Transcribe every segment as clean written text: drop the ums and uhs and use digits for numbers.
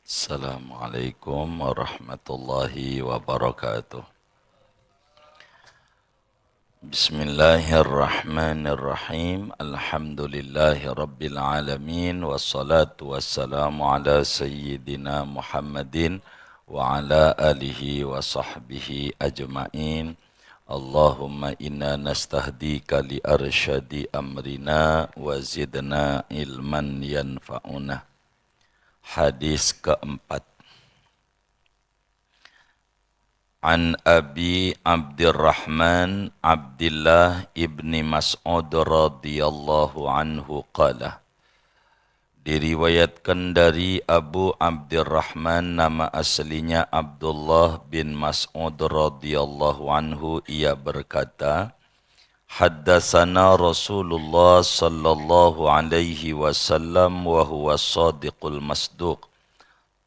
Assalamualaikum warahmatullahi wabarakatuh. Bismillahirrahmanirrahim. Alhamdulillahi rabbil alamin. Wassalatu wassalamu ala sayyidina Muhammadin wa ala alihi wa sahbihi ajma'in. Allahumma inna nastahdika li arsyadi amrina wa zidna ilman yanfa'una. Hadis keempat. An Abi Abdurrahman Abdullah ibni Mas'ud radhiyallahu anhu qala. Diriwayatkan dari Abu Abdurrahman, nama aslinya Abdullah bin Mas'ud radhiyallahu anhu, ia berkata, Haddatsana Rasulullah sallallahu alaihi wasallam wa huwa shadiqul masduq.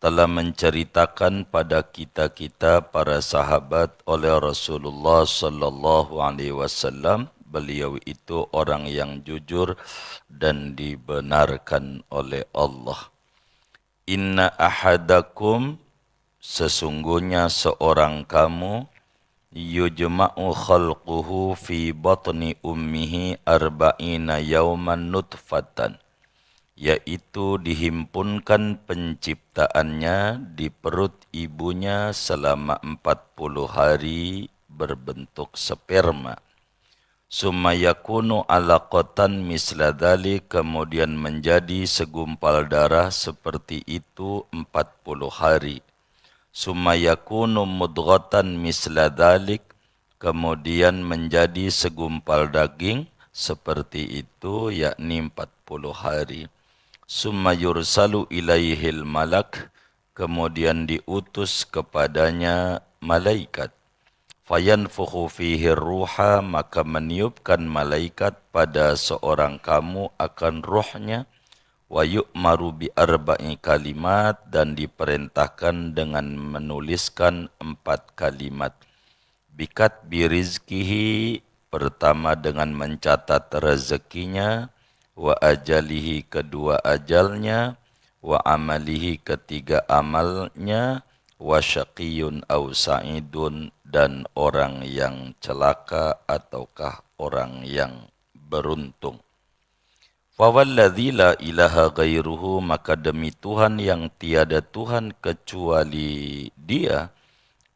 Telah menceritakan pada kita para sahabat oleh Rasulullah sallallahu alaihi wasallam, beliau itu orang yang jujur dan dibenarkan oleh Allah. Inna ahadakum, sesungguhnya seorang kamu, yujma'u khalquhu fi batni ummihi arba'ina yawman nutfatan, yaitu dihimpunkan penciptaannya di perut ibunya selama 40 hari berbentuk sperma. Summa yakunu alaqatan misla dhalik, kemudian menjadi segumpal darah seperti itu 40 hari. Summa yakunu mudghatan misla dhalik, kemudian menjadi segumpal daging seperti itu, yakni 40 hari. Summa yursalu ilaihil malak, kemudian diutus kepadanya malaikat. Fayanfukhu fihi ruha, maka meniupkan malaikat pada seorang kamu akan ruhnya. Wa yu'maru bi arba'i kalimat, dan diperintahkan dengan menuliskan 4 kalimat. Bikat birizkihi, pertama dengan mencatat rezekinya, wa ajalihi, kedua ajalnya, wa amalihi, ketiga amalnya, wa syaqiyun aw sa'idun, dan orang yang celaka ataukah orang yang beruntung. Fawalladzi la ilaha ghairuhu, maka demi Tuhan yang tiada Tuhan kecuali Dia,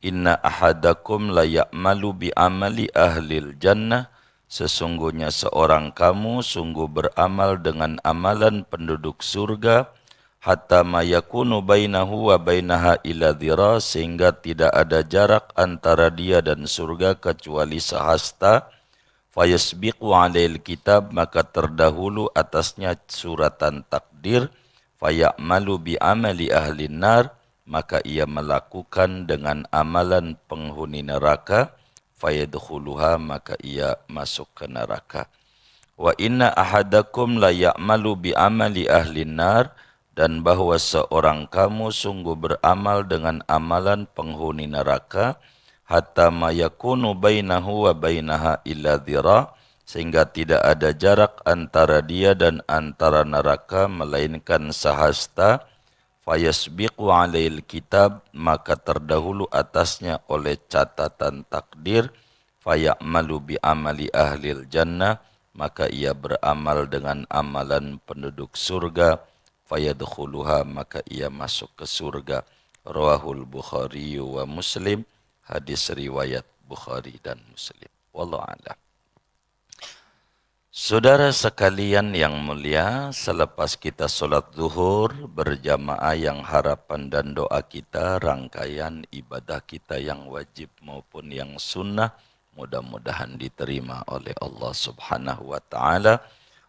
inna ahadakum la ya'malu bi amali ahlil jannah, sesungguhnya seorang kamu sungguh beramal dengan amalan penduduk surga, hatta ma yakunu bainahu wa bainaha illa dhira, sehingga tidak ada jarak antara dia dan surga kecuali sehasta. Fayasbiqu alail kitab, maka terdahulu atasnya suratan takdir. Fayamalu bi amali ahlin nar, maka ia melakukan dengan amalan penghuni neraka. Fayadkhuluha, maka ia masuk ke neraka. Wa inna ahadakum la ya'malu bi amali ahlin nar, dan bahwa seorang kamu sungguh beramal dengan amalan penghuni neraka, hatta ma yakunu bainahu wa bainaha illa dhira, sehingga tidak ada jarak antara dia dan antara neraka melainkan sehasta. Fayasbiqu alail kitab, maka terdahulu atasnya oleh catatan takdir. Fayamalu bi amali ahlil jannah, maka ia beramal dengan amalan penduduk surga. Fayadkhuluha, maka ia masuk ke surga. Rawahul Bukhari wa Muslim, hadis riwayat Bukhari dan Muslim. Wallahu a'lam. Saudara sekalian yang mulia, selepas kita sholat zuhur berjamaah, yang harapan dan doa kita, rangkaian ibadah kita yang wajib maupun yang sunnah, mudah-mudahan diterima oleh Allah subhanahu wa ta'ala.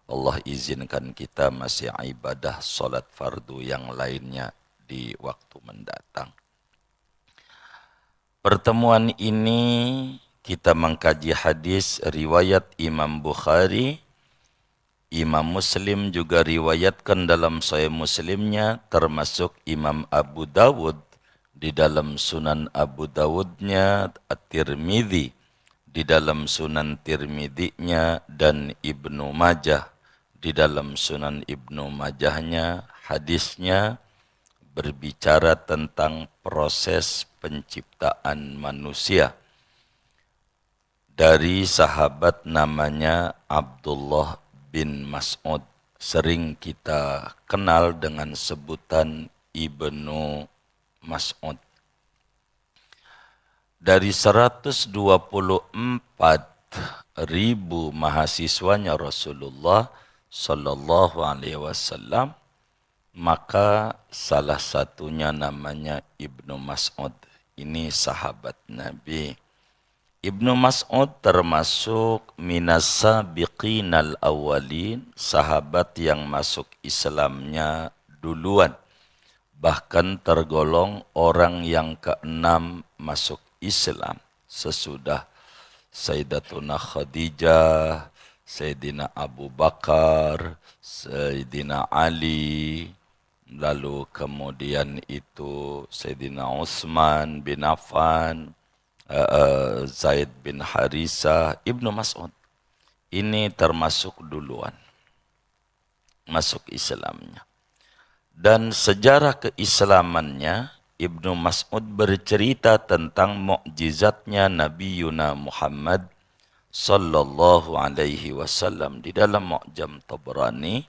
Allah izinkan kita masih ibadah sholat fardu yang lainnya di waktu mendatang. Pertemuan ini kita mengkaji hadis riwayat Imam Bukhari. Imam Muslim juga riwayatkan dalam Sahih Muslimnya, termasuk Imam Abu Dawud di dalam Sunan Abu Dawudnya, At-Tirmidzi di dalam Sunan Tirmidzi-nya, dan Ibnu Majah di dalam Sunan Ibnu Majahnya. Hadisnya berbicara tentang proses penciptaan manusia dari sahabat namanya Abdullah bin Mas'ud. Sering kita kenal dengan sebutan Ibnu Mas'ud. Dari 124.000 mahasiswanya Rasulullah Sallallahu Alaihi Wasallam, maka salah satunya namanya Ibnu Mas'ud. Ini sahabat Nabi. Ibnu Mas'ud termasuk minas sabiqinal awwalin, sahabat yang masuk Islamnya duluan. Bahkan tergolong orang yang keenam masuk Islam sesudah Sayyidatuna Khadijah, Sayyidina Abu Bakar, Sayyidina Ali, lalu kemudian itu Sayyidina Utsman bin Affan, Zaid bin Harisah, Ibnu Mas'ud. Ini termasuk duluan masuk Islamnya. Dan sejarah keislamannya, Ibnu Mas'ud bercerita tentang mukjizatnya Nabi Yuna Muhammad sallallahu alaihi wasallam. Di dalam Mu'jam Tabrani,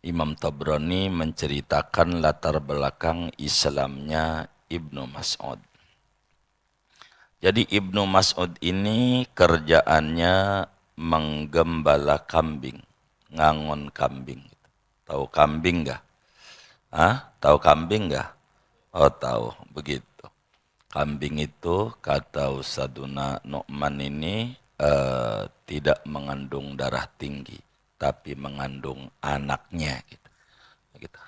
Imam Tabrani menceritakan latar belakang Islamnya Ibnu Mas'ud. Jadi Ibnu Mas'ud ini kerjaannya menggembala kambing, ngangon kambing. Tahu kambing nggak? Tahu kambing nggak? Oh tahu, begitu. Kambing itu kata Ustadzuna Nu'man ini tidak mengandung darah tinggi, tapi mengandung anaknya. Gitu.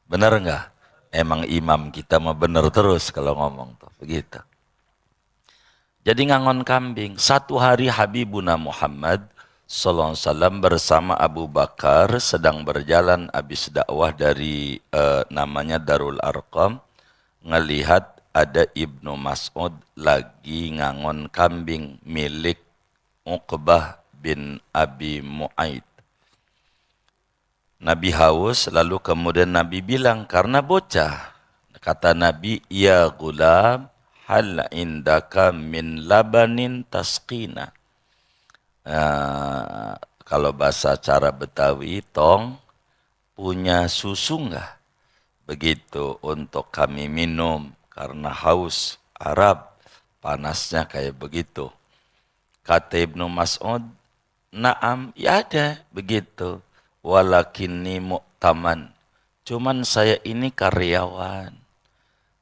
Benar nggak? Emang imam kita mah benar terus kalau ngomong tuh, begitu. Jadi ngangon kambing. Satu hari Habibuna Muhammad Sallallahu Alaihi Wasallam bersama Abu Bakar sedang berjalan habis dakwah dari namanya Darul Arqam, ngelihat ada Ibnu Mas'ud lagi ngangon kambing milik Uqbah bin Abi Mu'aid. Nabi haus, lalu kemudian Nabi bilang, karena bocah, kata Nabi, ya gulam, hal indaka min labanin tasqina. Kalau bahasa cara Betawi, tong, punya susu enggak? Begitu untuk kami minum, karena haus Arab, panasnya kayak begitu. Kata Ibnu Mas'ud, naam, ya ada, begitu. Walakinni mu'taman, cuman saya ini karyawan,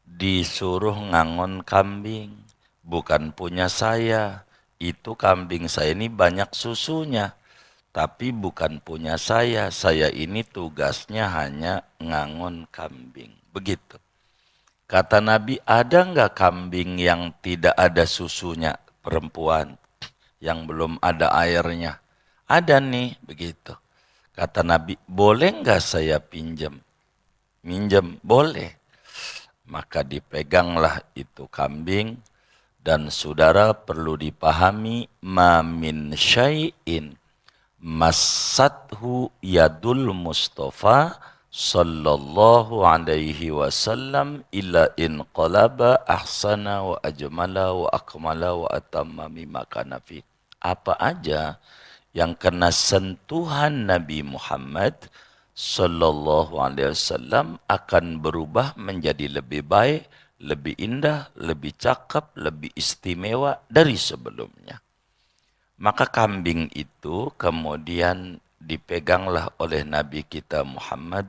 disuruh ngangon kambing, bukan punya saya. Itu kambing saya ini banyak susunya, tapi bukan punya saya. Saya ini tugasnya hanya ngangon kambing. Begitu. Kata Nabi, ada nggak kambing yang tidak ada susunya, perempuan, yang belum ada airnya? Ada nih, begitu. Kata Nabi, boleh nggak saya pinjam? Minjem, boleh. Maka dipeganglah itu kambing. Dan saudara perlu dipahami, ma min syai'in massathu yadul Mustafa sallallahu alaihi wasallam illa in qalaba ahsana wa ajmala wa akmala wa atamma mimma kana fi. Apa aja yang kena sentuhan Nabi Muhammad sallallahu alaihi wasallam akan berubah menjadi lebih baik, lebih indah, lebih cakep, lebih istimewa dari sebelumnya. Maka kambing itu kemudian dipeganglah oleh Nabi kita Muhammad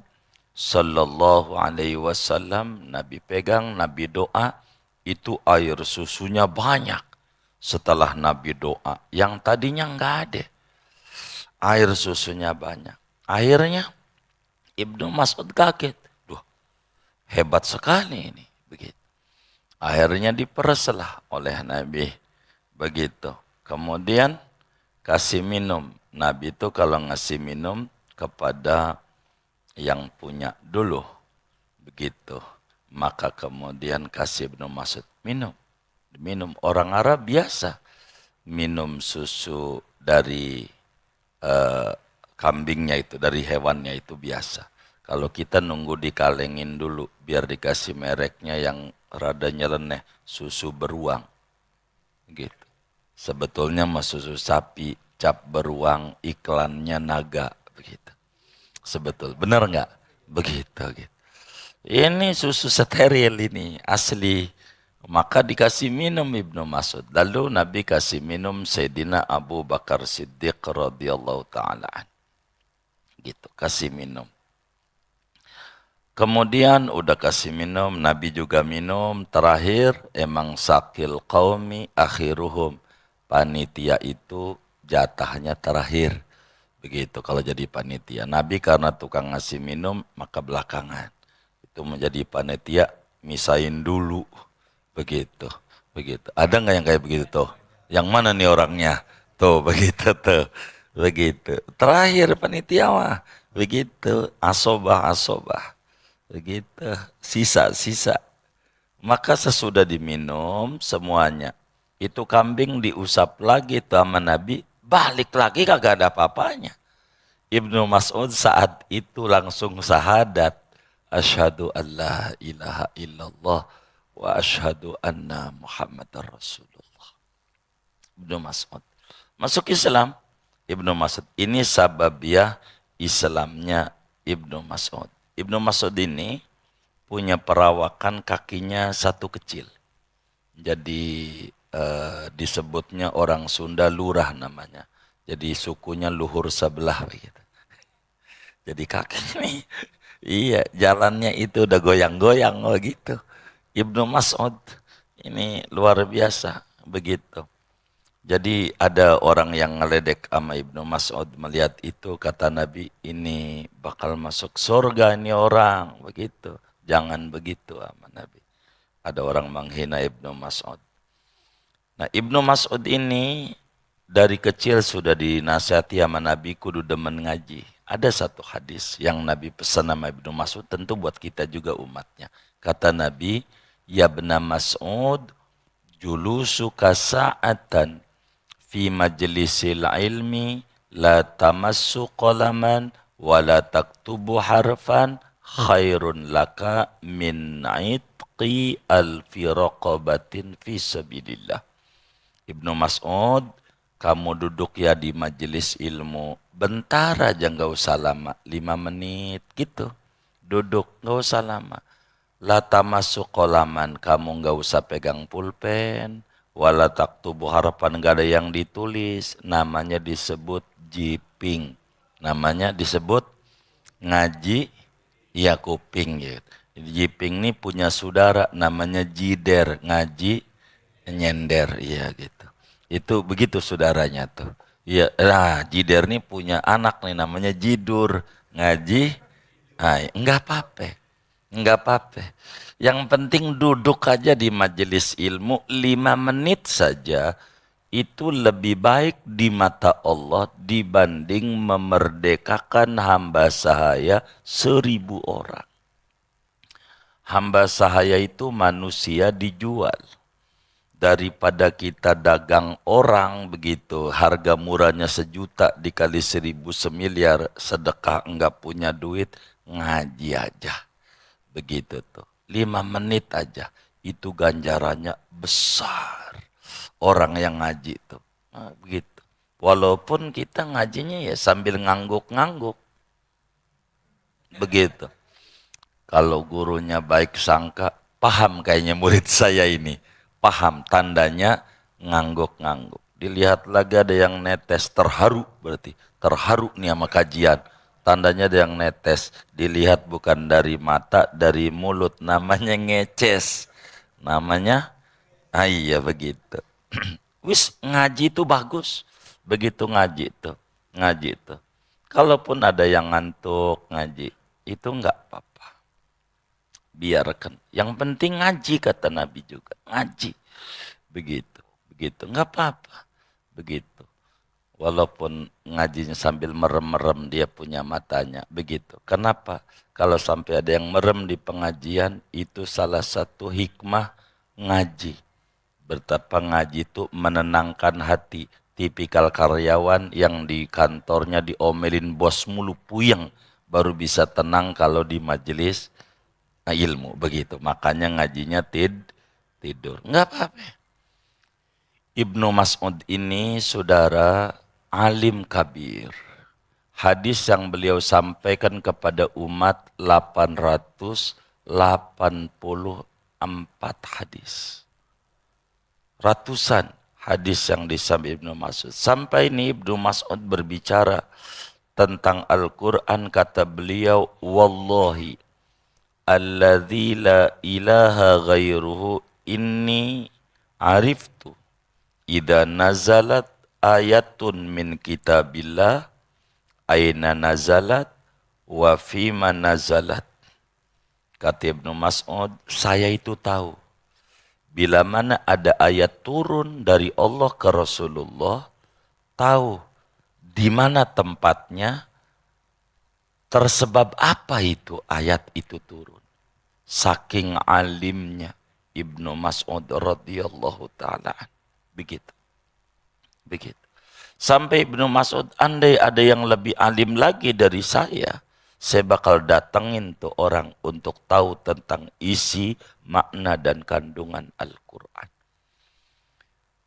sallallahu alaihi wasallam. Nabi pegang, Nabi doa, itu air susunya banyak. Setelah Nabi doa, yang tadinya enggak ada, air susunya banyak. Akhirnya Ibnu Mas'ud kaget. Duh, hebat sekali ini. Begitu. Akhirnya dipereslah oleh Nabi. Begitu. Kemudian kasih minum. Nabi itu kalau ngasih minum kepada yang punya dulu. Begitu. Maka kemudian kasih Ibnu Mas'ud minum. Minum. Orang Arab biasa minum susu dari kambingnya itu, dari hewannya itu biasa. Kalau kita nunggu dikalengin dulu biar dikasih mereknya yang rada nyeleneh, susu beruang gitu. Sebetulnya mah susu sapi, cap beruang, iklannya naga begitu. Sebetul, bener nggak? Begitu gitu. Ini susu steril ini asli. Maka dikasih minum Ibnu Mas'ud. Lalu Nabi kasih minum Sayyidina Abu Bakar Siddiq radhiyallahu taala. Gitu, kasih minum. Kemudian udah kasih minum, Nabi juga minum. Terakhir, emang sakil qaumi akhiruhum. Panitia itu jatahnya terakhir. Begitu kalau jadi panitia. Nabi karena tukang ngasih minum, maka belakangan. Itu menjadi panitia, misain dulu. Begitu. Begitu. Ada nggak yang kayak begitu tuh? Yang mana nih orangnya? Tuh, begitu tuh. Begitu. Terakhir panitia mah. Begitu. Asobah, asobah. Begitu, sisa-sisa. Maka sesudah diminum semuanya, itu kambing diusap lagi tuh sama Nabi, balik lagi kagak ada apa-apanya. Ibnu Mas'ud saat itu langsung syahadat, asyhadu an la ilaha illallah wa asyhadu anna Muhammadar Rasulullah. Ibnu Mas'ud masuk Islam. Ibnu Mas'ud ini sababiah Islamnya Ibnu Mas'ud. Ibnu Mas'ud ini punya perawakan kakinya satu kecil. Jadi disebutnya orang Sunda lurah namanya. Jadi sukunya luhur sebelah begitu. Jadi kaki ini iya jalannya itu udah goyang-goyang gitu. Ibnu Mas'ud ini luar biasa begitu. Jadi ada orang yang ngeledek sama Ibnu Mas'ud melihat itu, kata Nabi, ini bakal masuk surga ini orang, begitu. Jangan begitu sama Nabi. Ada orang menghina Ibnu Mas'ud. Nah Ibnu Mas'ud ini dari kecil sudah dinasihati sama Nabi kudu demen ngaji. Ada satu hadis yang Nabi pesan sama Ibnu Mas'ud, tentu buat kita juga umatnya. Kata Nabi, ya bena Mas'ud, julusuka sa'atan fi majlisil ilmi la tamassu qalaman wa la taktubu harfan khairun laka min itqi alfi raqabatin fi sabilillah. Ibnu Mas'ud, kamu duduk ya di majelis ilmu, bentar aja nggak usah lama, 5 menit gitu, duduk nggak usah lama. La tamassu qalaman, kamu nggak usah pegang pulpen, wala taktubu harapan, nggak ada yang ditulis, namanya disebut jiping, namanya disebut ngaji ya kuping gitu. Jiping ini punya saudara namanya jider, ngaji nyender, iya gitu. Itu begitu saudaranya tuh. Iya, nah jider ini punya anak nih namanya jidur, ngaji, enggak apa-apa. Enggak apa-apa. Yang penting duduk aja di majelis ilmu 5 menit saja, itu lebih baik di mata Allah dibanding memerdekakan hamba sahaya 1.000 orang. Hamba sahaya itu manusia dijual. Daripada kita dagang orang begitu, harga murahnya 1 juta dikali 1.000 semiliar, sedekah enggak punya duit, ngaji aja. Begitu tuh. 5 menit aja. Itu ganjarannya besar. Orang yang ngaji tuh. Nah, begitu. Walaupun kita ngajinya ya sambil ngangguk-ngangguk. Begitu. Kalau gurunya baik sangka, paham kayaknya murid saya ini. Paham tandanya ngangguk-ngangguk. Dilihat lagi ada yang netes, terharu berarti. Terharu nih sama kajian. Tandanya ada yang netes, dilihat bukan dari mata, dari mulut, namanya ngeces. Namanya, iya begitu. Wis ngaji itu bagus, begitu ngaji itu, ngaji itu. Kalaupun ada yang ngantuk ngaji, itu enggak apa-apa. Biarkan. Yang penting ngaji kata Nabi juga, ngaji. Begitu, begitu, enggak apa-apa. Begitu. Walaupun ngajinya sambil merem-merem dia punya matanya. Begitu. Kenapa? Kalau sampai ada yang merem di pengajian, itu salah satu hikmah ngaji. Betapa ngaji itu menenangkan hati. Tipikal karyawan yang di kantornya diomelin bos mulu puyeng. baru bisa tenang kalau di majelis ilmu, begitu. Makanya ngajinya tidur. Enggak apa-apa. Ibnu Mas'ud ini saudara alim kabir. Hadis yang beliau sampaikan kepada umat 884 hadis. Ratusan hadis yang disampaikan Ibnu Mas'ud. Sampai ini Ibnu Mas'ud berbicara tentang Al-Quran, kata beliau, Wallahi alladzi la ilaha ghairuhu inni ariftu idza nazalat ayatun min kitabillah aina nazalat wa fima nazalat. Kata Ibnu Mas'ud, saya itu tahu bila mana ada ayat turun dari Allah ke Rasulullah, tahu di mana tempatnya, tersebab apa itu ayat itu turun. Saking alimnya Ibnu Mas'ud radhiyallahu ta'ala. Begitu. Begitu. Sampai Ibnu Mas'ud, andai ada yang lebih alim lagi dari saya bakal datengin tuh orang untuk tahu tentang isi, makna, dan kandungan Al-Quran.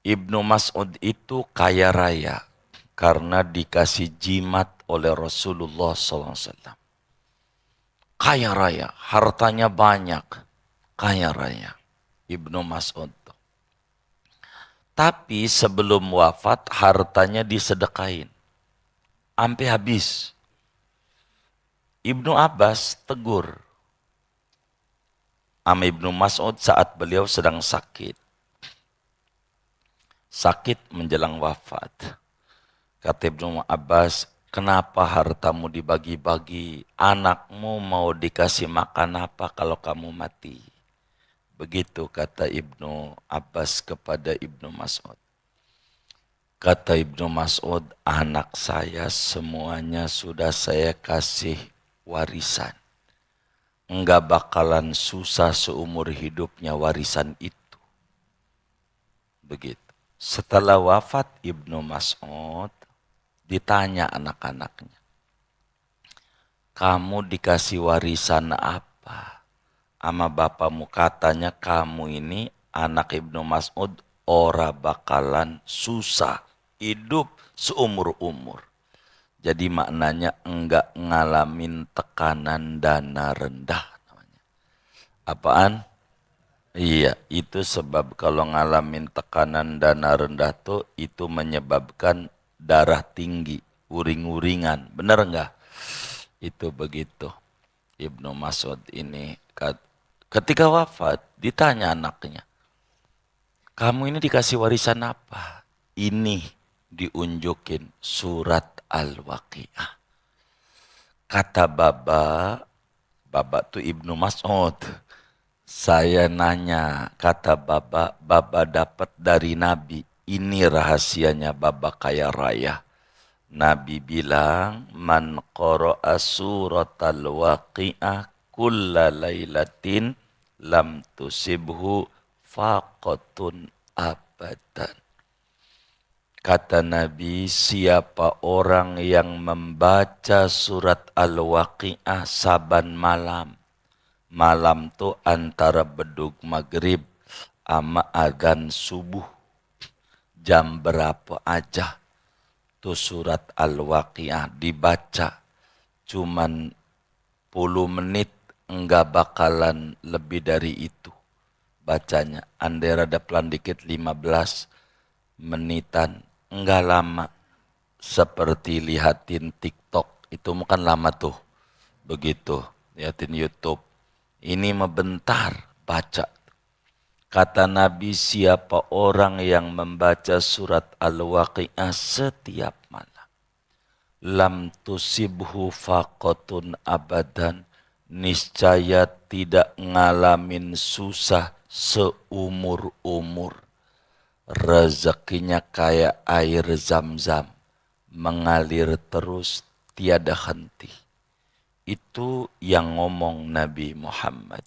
Ibnu Mas'ud itu kaya raya karena dikasih jimat oleh Rasulullah SAW. Kaya raya, hartanya banyak, kaya raya Ibnu Mas'ud. Tapi sebelum wafat hartanya disedekain, sampai habis. Ibnu Abbas tegur sama Ibnu Mas'ud saat beliau sedang sakit. Sakit menjelang wafat. Kata Ibnu Abbas, kenapa hartamu dibagi-bagi? Anakmu mau dikasih makan apa kalau kamu mati? Begitu kata Ibnu Abbas kepada Ibnu Mas'ud. Kata Ibnu Mas'ud, anak saya semuanya sudah saya kasih warisan. Enggak bakalan susah seumur hidupnya warisan itu. Begitu. Setelah wafat Ibnu Mas'ud, ditanya anak-anaknya, kamu dikasih warisan apa sama bapakmu? Katanya kamu ini anak Ibnu Mas'ud ora bakalan susah hidup seumur-umur. Jadi maknanya enggak ngalamin tekanan dana rendah namanya. Apaan? Iya, itu sebab kalau ngalamin tekanan dana rendah tuh itu menyebabkan darah tinggi, uring-uringan. Benar enggak? Itu begitu. Ibnu Mas'ud ini ketika wafat ditanya anaknya, kamu ini dikasih warisan apa? Ini diunjukin surat Al-Waqiah. Kata baba tuh Ibnu Mas'ud. Saya nanya, kata baba dapat dari Nabi. Ini rahasianya baba kaya raya. Nabi bilang, man qara'a suratal waqi'ah kulla lailatin lam tusibhu faqatun abadan. Kata Nabi, siapa orang yang membaca surat Al-Waqi'ah saban malam. Malam tuh antara bedug maghrib sama adzan subuh. Jam berapa aja tuh surat Al-Waqi'ah dibaca. Cuman 10 menit, enggak bakalan lebih dari itu bacanya. Andai rada pelan dikit 15 menitan, enggak lama. Seperti lihatin TikTok, itu bukan lama tuh. Begitu, lihatin YouTube. Ini membentar baca. Kata Nabi, siapa orang yang membaca surat Al-Waqi'ah setiap malam, lam tusibhu faqatun abadan, niscaya tidak ngalamin susah seumur-umur. Rezekinya kayak air zam-zam, mengalir terus tiada henti. Itu yang ngomong Nabi Muhammad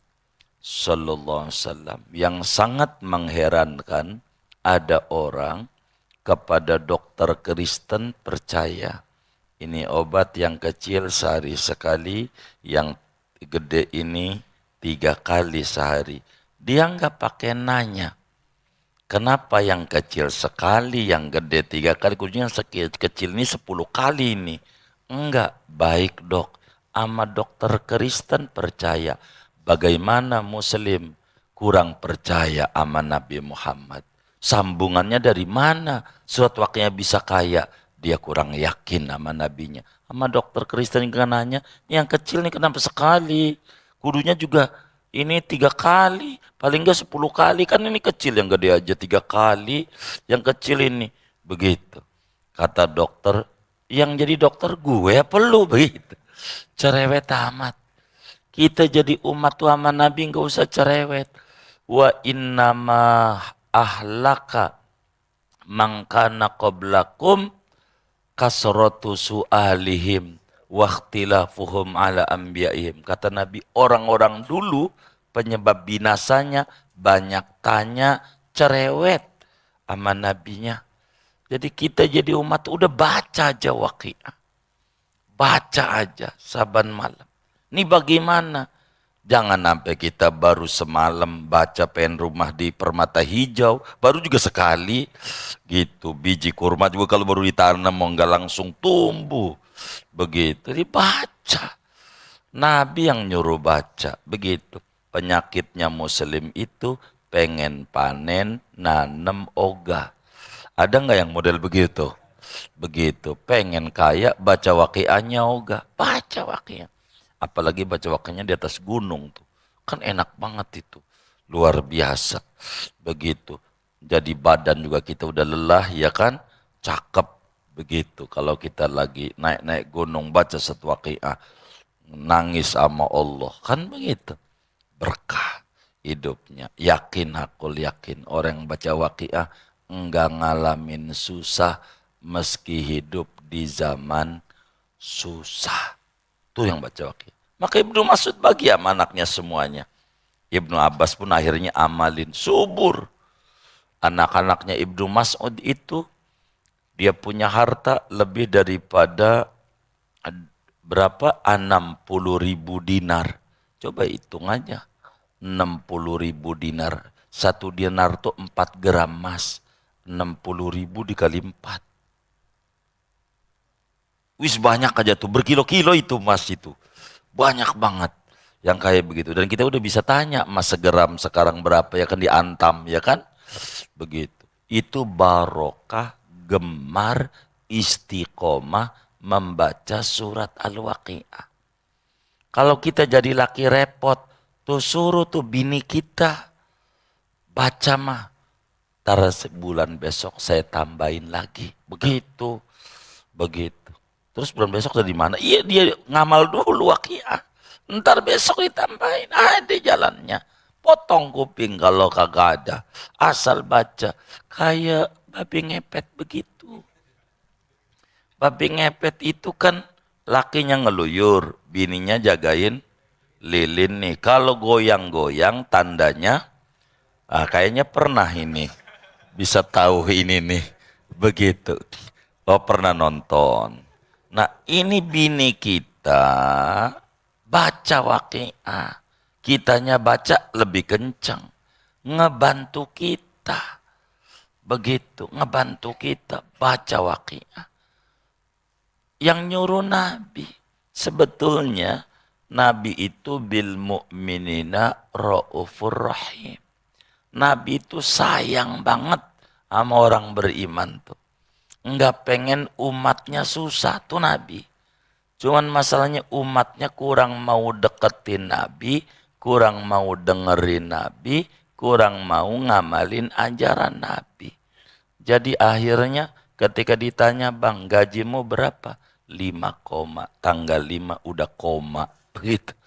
sallallahu alaihi wasallam. Yang sangat mengherankan, ada orang kepada dokter Kristen percaya Ini obat yang kecil sehari sekali, yang gede ini 3 kali sehari. Dia nggak pakai nanya. Kenapa yang kecil sekali, yang gede 3 kali, kuncinya kecil ini 10 kali ini. Enggak, baik dok. Ama dokter Kristen percaya. Bagaimana Muslim kurang percaya sama Nabi Muhammad? Sambungannya dari mana? Suatu waktunya bisa kaya, dia kurang yakin sama nabinya. Sama dokter Kristen yang nanya, yang kecil nih kenapa sekali? Kudunya juga ini 3 kali, paling enggak 10 kali, kan ini kecil, yang gede aja 3 kali, yang kecil ini. Begitu. Kata dokter, yang jadi dokter gue apa lu? Begitu. Cerewet amat. Kita jadi umat tuh sama Nabi nggak usah cerewet. Wa innama ahlaka mangkana qablakum kasratu su'alihim wakhtilafuhum ala anbiya'ihim. Kata Nabi, orang-orang dulu penyebab binasanya banyak tanya, cerewet sama nabinya. Jadi kita jadi umat udah baca aja waqiah. Baca aja saban malam. Ini bagaimana? Jangan sampai kita baru semalam baca pengen rumah di Permata Hijau, baru juga sekali gitu. Biji kurma juga kalau baru ditanam mau nggak langsung tumbuh. Begitu, dibaca. Nabi yang nyuruh baca, begitu. Penyakitnya Muslim itu pengen panen, nanem ogah. Ada nggak yang model begitu? Begitu, pengen kaya, baca waqiahnya ogah. Baca waqiah. Apalagi baca waqiahnya di atas gunung tuh. Kan enak banget itu. Luar biasa. Begitu. Jadi badan juga kita udah lelah ya kan. Cakep. Begitu. Kalau kita lagi naik-naik gunung baca satu waqiah. Nangis sama Allah. Kan begitu. Berkah hidupnya. Yakin, hakul yakin. Orang yang baca waqiah enggak ngalamin susah meski hidup di zaman susah. Itu yang baca waqiah. Maka Ibnu Mas'ud bagi sama anaknya semuanya. Ibnu Abbas pun akhirnya amalin, subur. Anak-anaknya Ibnu Mas'ud itu dia punya harta lebih daripada berapa? 60.000 dinar. Coba hitung aja. 60.000 dinar. 1 dinar tuh 4 gram emas. 60.000 dikali 4. Wis banyak aja tuh, berkilo-kilo itu emas itu. Banyak banget yang kayak begitu. Dan kita udah bisa tanya emas segram sekarang berapa, ya kan, diantam ya kan. Begitu. Itu barokah, gemar, istiqomah membaca surat Al-Waqiah. Kalau kita jadi laki repot, tuh suruh tuh bini kita baca mah. Ntar sebulan besok saya tambahin lagi. Begitu. Begitu. Terus bulan besok dari mana? Iya, dia ngamal dulu waqiah. Ntar besok ditambahin. Ada jalannya. Potong kuping kalau kagak ada. Asal baca. Kayak babi ngepet begitu. Babi ngepet itu kan lakinya ngeluyur. Bininya jagain lilin nih. Kalau goyang-goyang tandanya. Kayaknya pernah ini. Bisa tahu ini nih. Begitu. Oh, pernah nonton. Nah, ini bini kita baca waqiah. Kitanya baca lebih kencang. Ngebantu kita. Begitu, ngebantu kita baca waqiah. Yang nyuruh Nabi. Sebetulnya Nabi itu bil mu'minina ra'ufur rahim. Nabi itu sayang banget sama orang beriman tuh. Enggak pengen umatnya susah tuh Nabi. Cuman masalahnya umatnya kurang mau deketin Nabi, kurang mau dengerin Nabi, kurang mau ngamalin ajaran Nabi. Jadi akhirnya ketika ditanya, bang gajimu berapa? 5 koma, tanggal 5 udah koma. Begitu.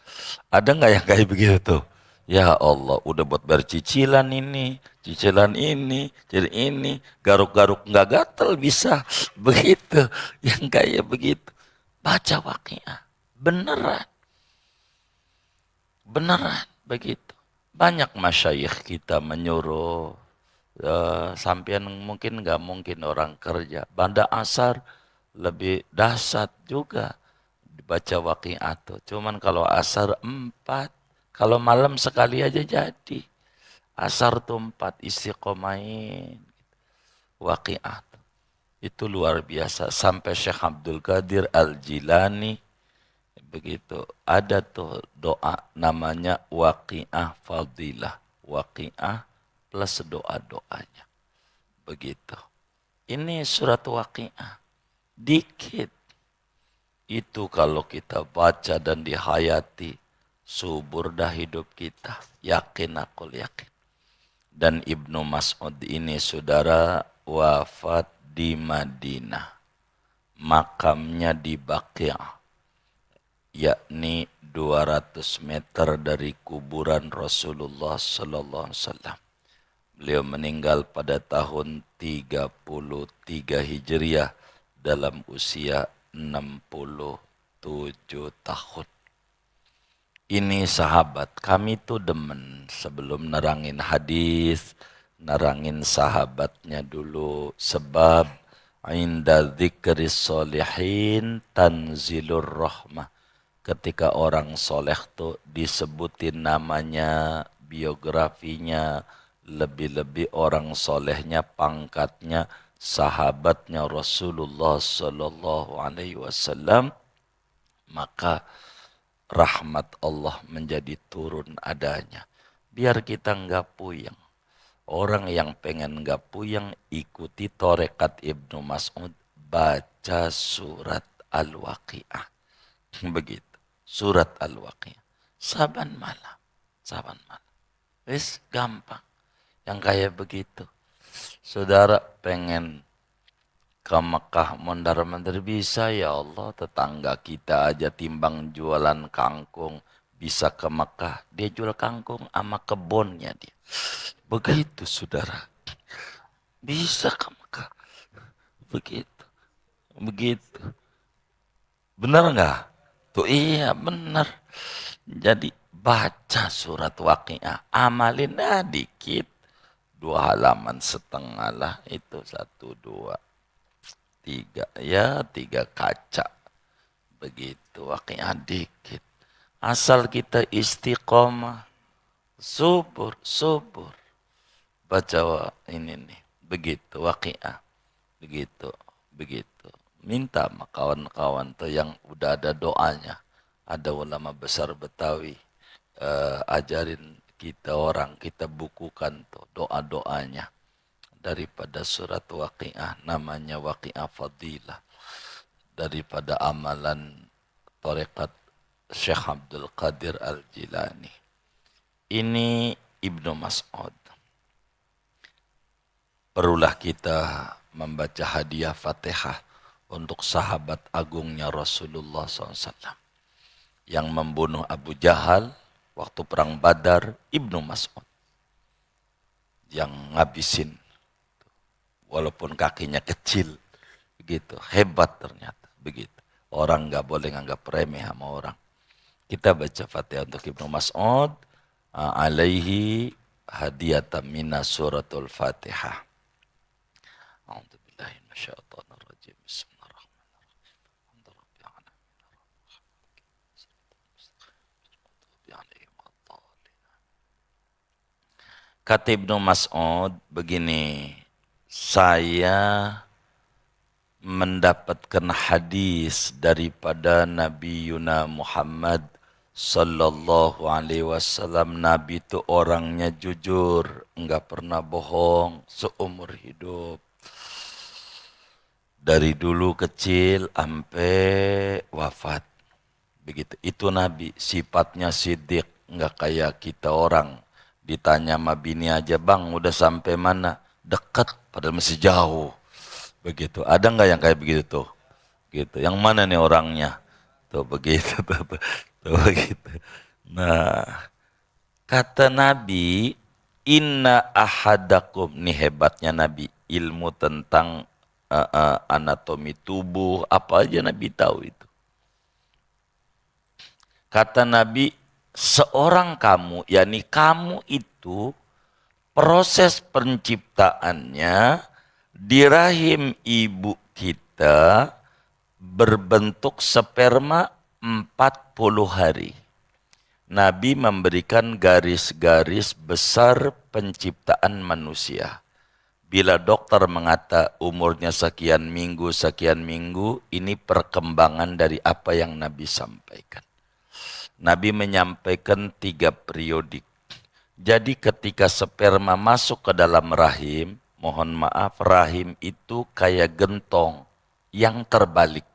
Ada nggak yang kayak begitu tuh? Ya Allah, udah buat bayar cicilan ini, jadi ini, garuk-garuk nggak gatel bisa. Begitu, yang kayak begitu. Baca waqiah, beneran, beneran begitu. Banyak masyayikh kita menyuruh, sampean mungkin nggak mungkin orang kerja. Banda asar, lebih dahsyat juga dibaca waqiah tuh. Cuman kalau asar 4, kalau malam sekali aja jadi. Asar tuh 4 istiqomain waqiah. Itu luar biasa. Sampai Syekh Abdul Qadir Al-Jilani begitu. Ada tuh doa namanya waqiah fadilah. Waqiah plus doa-doanya. Begitu. Ini surat waqiah. Dikit. Itu kalau kita baca dan dihayati, subur dah hidup kita. Yakin, aku yakin. Dan Ibnu Mas'ud ini saudara wafat di Madinah. Makamnya di Baqi'ah, yakni 200 meter dari kuburan Rasulullah sallallahu alaihi wasallam. Beliau meninggal pada tahun 33 Hijriah dalam usia 67 tahun. Ini sahabat, kami tuh demen sebelum nerangin hadis, nerangin sahabatnya dulu. Sebab inda dzikris solihin tanzilur rahmah. Ketika orang soleh tuh disebutin namanya, biografinya, lebih-lebih orang solehnya, pangkatnya, sahabatnya Rasulullah Sallallahu Alaihi Wasallam, maka rahmat Allah menjadi turun adanya. Biar kita nggak puyeng. Orang yang pengen nggak puyeng, ikuti torekat Ibnu Mas'ud, baca surat Al-Waqiah. Begitu. Surat Al-Waqiah. Saban malam. Saban malam. Wis gampang. Yang kayak begitu. Saudara pengen ke Mekah mondar-mandir bisa, ya Allah, tetangga kita aja timbang jualan kangkung bisa ke Mekah, dia jual kangkung sama kebunnya dia. Begitu saudara, bisa ke Mekah. Begitu, begitu. Benar nggak? Tuh iya benar. Jadi baca surat Waqiah, amalin dikit, 2 halaman setengah lah, itu 1, 2, 3, ya 3 kaca. Begitu, waqiah dikit. Asal kita istiqomah, subur. Baca ini nih, begitu waqiah. Begitu. Minta sama kawan-kawan tuh yang udah ada doanya. Ada ulama besar Betawi, ajarin kita orang, kita bukukan tuh doa-doanya. Daripada surat waqiah, namanya waqiah fadilah. Daripada amalan tarekat Syekh Abdul Qadir Al-Jilani. Ini Ibnu Mas'ud. Perlulah kita membaca hadiah Fatihah untuk sahabat agungnya Rasulullah SAW. Yang membunuh Abu Jahal waktu perang Badar, Ibnu Mas'ud. Yang ngabisin, walaupun kakinya kecil, begitu, hebat ternyata, begitu. Orang nggak boleh nganggap remeh sama orang. Kita baca Fatihah untuk Ibnu Mas'ud, alaihi hadiyatan minas suratul Fatihah. A'udzubillahi minasyaitonir rajim. Bismillahirrahmanirrahim. Kata Ibnu Mas'ud begini, saya mendapatkan hadis daripada Nabi Yuna Muhammad Sallallahu Alaihi Wasallam. Nabi itu orangnya jujur, enggak pernah bohong seumur hidup. Dari dulu kecil sampai wafat. Begitu. Itu Nabi, sifatnya sidik, enggak kayak kita orang. Ditanya sama bini aja, bang udah sampai mana? Dekat, padahal masih jauh. Begitu. Ada nggak yang kayak begitu tuh? Gitu. Yang mana nih orangnya? Tuh begitu. Tuh begitu. Nah, kata Nabi, inna ahadakum, nih hebatnya Nabi, ilmu tentang anatomi tubuh, apa aja Nabi tahu itu. Kata Nabi, seorang kamu, yakni kamu itu proses penciptaannya di rahim ibu kita berbentuk sperma 40 hari. Nabi memberikan garis-garis besar penciptaan manusia. Bila dokter mengata umurnya sekian minggu, ini perkembangan dari apa yang Nabi sampaikan. Nabi menyampaikan 3 periodik. Jadi ketika sperma masuk ke dalam rahim, mohon maaf, rahim itu kayak gentong yang terbalik.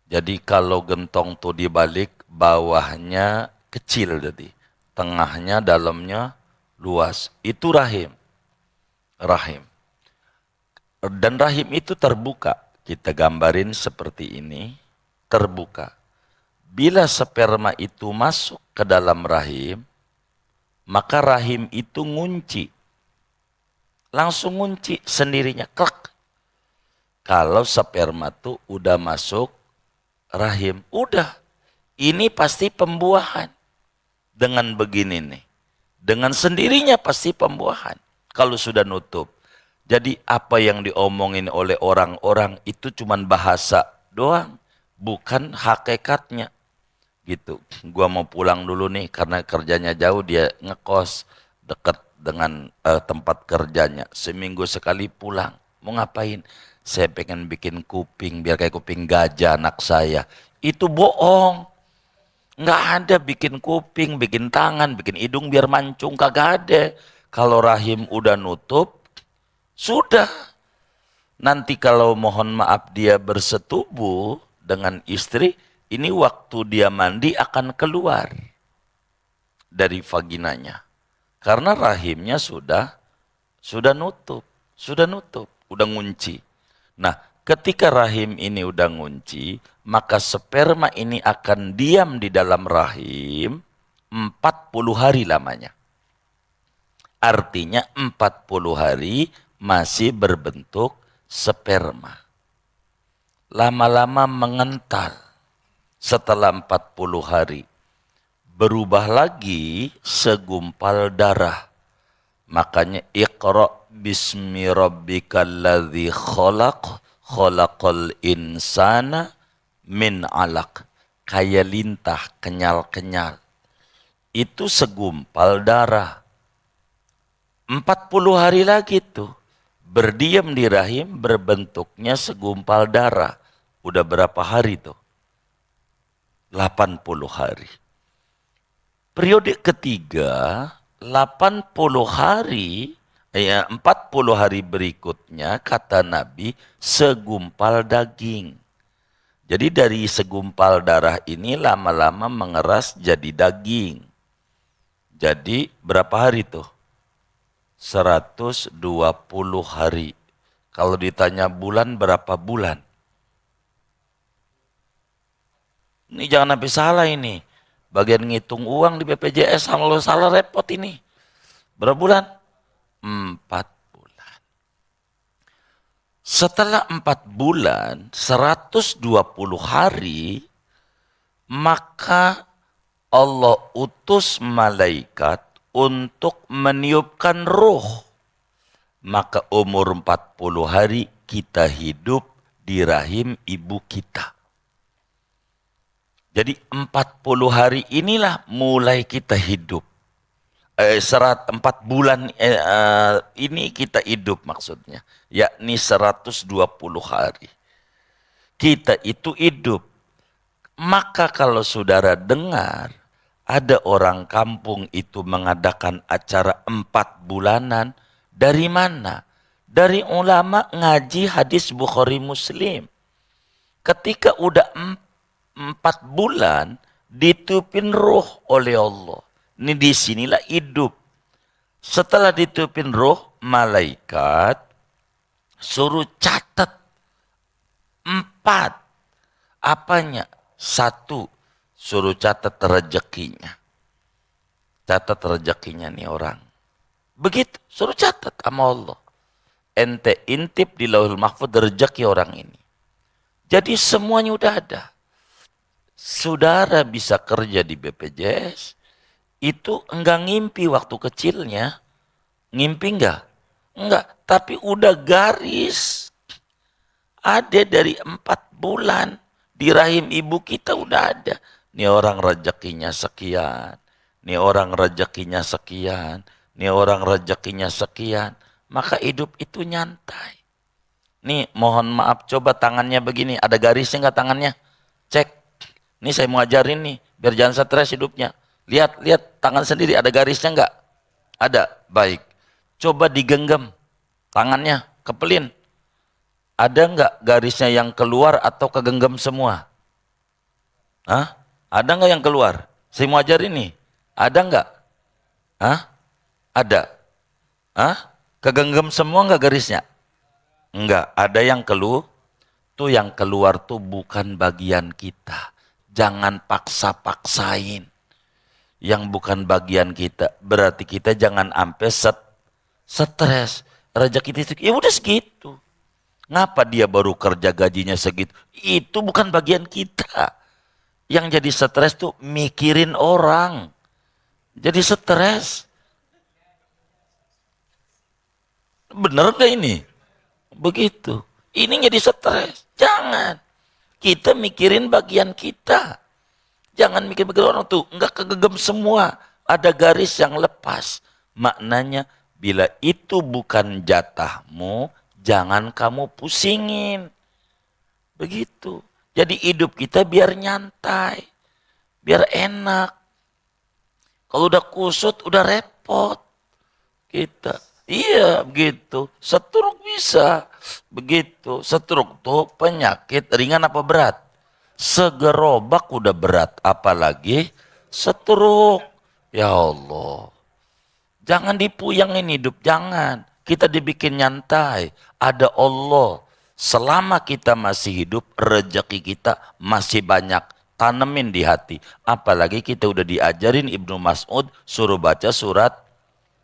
Jadi kalau gentong tuh dibalik, bawahnya kecil jadi, tengahnya dalamnya luas. Itu rahim. Dan rahim itu terbuka. Kita gambarin seperti ini, terbuka. Bila sperma itu masuk ke dalam rahim, maka rahim itu ngunci. Langsung ngunci sendirinya, klek. Kalau sperma itu udah masuk rahim, udah. Ini pasti pembuahan. Dengan begini nih. Dengan sendirinya pasti pembuahan. Kalau sudah nutup. Jadi apa yang diomongin oleh orang-orang itu cuman bahasa doang. Bukan hakikatnya. Gitu. Gua mau pulang dulu nih karena kerjanya jauh, dia ngekos dekat dengan tempat kerjanya. Seminggu sekali pulang. Mau ngapain? Saya pengen bikin kuping biar kayak kuping gajah anak saya. Itu bohong. Nggak ada bikin kuping, bikin tangan, bikin hidung biar mancung. Kagak ada. Kalau rahim udah nutup, sudah. Nanti kalau mohon maaf dia bersetubuh dengan istri, ini waktu dia mandi akan keluar dari vaginanya. Karena rahimnya sudah nutup, udah ngunci. Nah, ketika rahim ini udah ngunci, maka sperma ini akan diam di dalam rahim 40 hari lamanya. Artinya 40 hari masih berbentuk sperma. Lama-lama mengental. Setelah 40 hari berubah lagi segumpal darah. Makanya Iqra bismi rabbikal ladzi khalaq, khalaqal insana min alaq. Kayak lintah, kenyal-kenyal. Itu segumpal darah. 40 hari lagi tuh. Berdiam di rahim berbentuknya segumpal darah. Udah berapa hari tuh? 80 hari. Periode ketiga, 80 hari, 40 hari berikutnya kata Nabi segumpal daging. Jadi dari segumpal darah ini lama-lama mengeras jadi daging. Jadi berapa hari tuh? 120 hari. Kalau ditanya bulan, berapa bulan? Ini jangan sampai salah ini. Bagian ngitung uang di BPJS, kalau salah repot ini. Berapa bulan? 4 bulan. Setelah 4 bulan, 120 hari, maka Allah utus malaikat untuk meniupkan ruh. Maka umur 40 hari kita hidup di rahim ibu kita. Jadi 40 hari inilah mulai kita hidup. 4 bulan ini kita hidup maksudnya. Yakni 120 hari. Kita itu hidup. Maka kalau saudara dengar ada orang kampung itu mengadakan acara 4 bulanan. Dari mana? Dari ulama ngaji hadis Bukhari Muslim. Ketika udah 4 bulan ditupin ruh oleh Allah. Ini disinilah hidup. Setelah ditupin ruh, malaikat suruh catat 4. Apanya? 1, suruh catat rezekinya. Catat rezekinya nih orang. Begitu, suruh catat sama Allah. Ente intip di Lauhul Mahfuz rezeki orang ini. Jadi semuanya udah ada. Saudara bisa kerja di BPJS, itu enggak ngimpi waktu kecilnya. Ngimpi enggak? Enggak, tapi udah garis. Ada dari 4 bulan di rahim ibu kita udah ada. Nih orang rezekinya sekian, nih orang rezekinya sekian, nih orang rezekinya sekian. Maka hidup itu nyantai. Nih mohon maaf, coba tangannya begini, ada garisnya nggak tangannya? Cek. Nih saya mau ajarin nih, biar jangan stres hidupnya. Lihat, lihat tangan sendiri, ada garisnya nggak? Ada, baik. Coba digenggam tangannya, kepelin. Ada nggak garisnya yang keluar atau kegenggam semua? Hah? Ada nggak yang keluar? Saya mau ajarin nih. Ada nggak? Hah? Ada. Hah? Kegenggam semua nggak garisnya? Enggak. Ada yang keluar. Tuh yang keluar tuh bukan bagian kita. Jangan paksa-paksain. Yang bukan bagian kita. Berarti kita jangan sampai stres. Rezeki itu ya udah segitu. Ngapa dia baru kerja gajinya segitu? Itu bukan bagian kita. Yang jadi stres tuh mikirin orang. Jadi stres. Bener gak ini? Begitu. Ini jadi stres. Jangan. Kita mikirin bagian kita. Jangan mikir-mikir orang tuh. Enggak kegegem semua. Ada garis yang lepas. Maknanya bila itu bukan jatahmu, jangan kamu pusingin. Begitu. Jadi hidup kita biar nyantai. Biar enak. Kalau udah kusut, udah repot. Kita. Iya begitu. Stroke bisa. Begitu. Stroke tuh penyakit ringan apa berat? Segerobak udah berat. Apalagi stroke. Ya Allah. Jangan dipuyangin hidup. Jangan. Kita dibikin nyantai. Ada Allah. Selama kita masih hidup, rezeki kita masih banyak. Tanemin di hati. Apalagi kita udah diajarin Ibnu Mas'ud suruh baca surat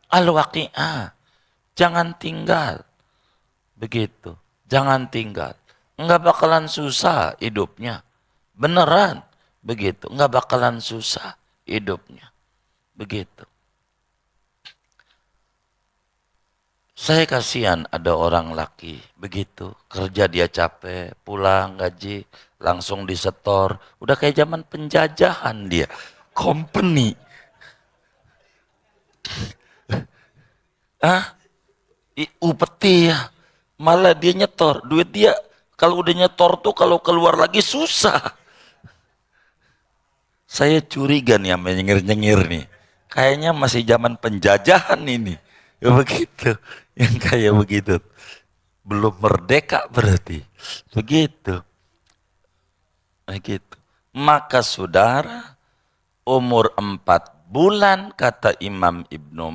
Al-Waqi'ah. Jangan tinggal. Begitu. Jangan tinggal. Enggak bakalan susah hidupnya. Beneran. Begitu. Enggak bakalan susah hidupnya. Begitu. Saya kasihan ada orang laki. Begitu. Kerja dia capek. Pulang gaji. Langsung disetor. Udah kayak zaman penjajahan dia. Company. Hah? Upeti ya. Malah dia nyetor. Duit dia kalau udah nyetor tuh kalau keluar lagi susah. Saya curiga nih sama nyengir-nyengir nih. Kayaknya masih zaman penjajahan ini. Ya begitu. Yang kayak begitu. Belum merdeka berarti. Begitu. Begitu. Maka saudara, umur 4 bulan kata Imam Ibnu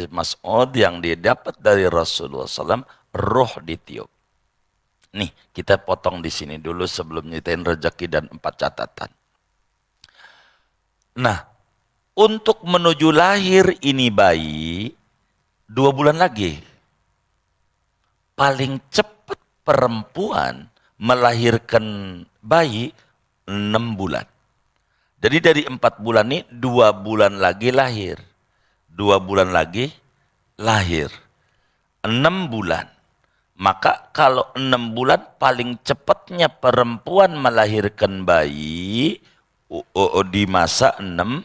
Mas'ud yang dia dapat dari Rasulullah SAW, roh ditiup. Nih kita potong di sini dulu sebelum nyetain rezeki dan 4 catatan. Nah, untuk menuju lahir ini bayi 2 bulan lagi. Paling cepat perempuan melahirkan bayi 6 bulan. Jadi dari 4 bulan ini 2 bulan lagi lahir. 2 bulan lagi lahir. 6 bulan. Maka kalau 6 bulan paling cepatnya perempuan melahirkan bayi di masa 6